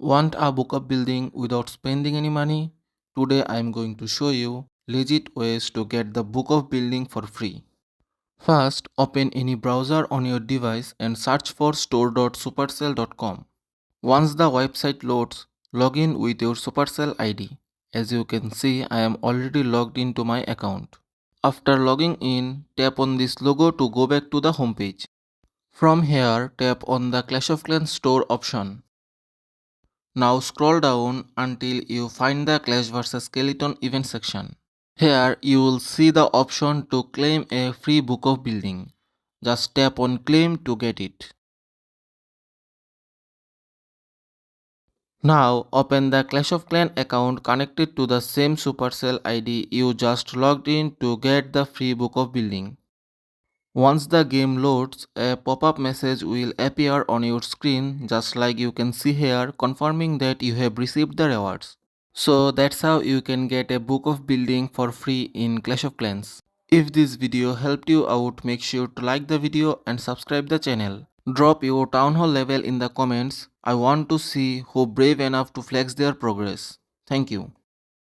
Want a book of building without spending any money? Today I am going to show you legit ways to get the book of building for free. First, open any browser on your device and search for store.supercell.com. Once the website loads, log in with your Supercell ID. As you can see, I am already logged into my account. After logging in, tap on this logo to go back to the homepage. From here, tap on the Clash of Clans store option. Now scroll down until you find the Clash vs Skeleton event section. Here you will see the option to claim a free book of building. Just tap on claim to get it. Now open the Clash of Clans account connected to the same Supercell ID you just logged in to get the free book of building. Once the game loads, a pop-up message will appear on your screen just like you can see here, confirming that you have received the rewards. So that's how you can get a book of building for free in Clash of Clans. If this video helped you out, make sure to like the video and subscribe the channel. Drop your town hall level in the comments. I want to see who brave enough to flex their progress. Thank you.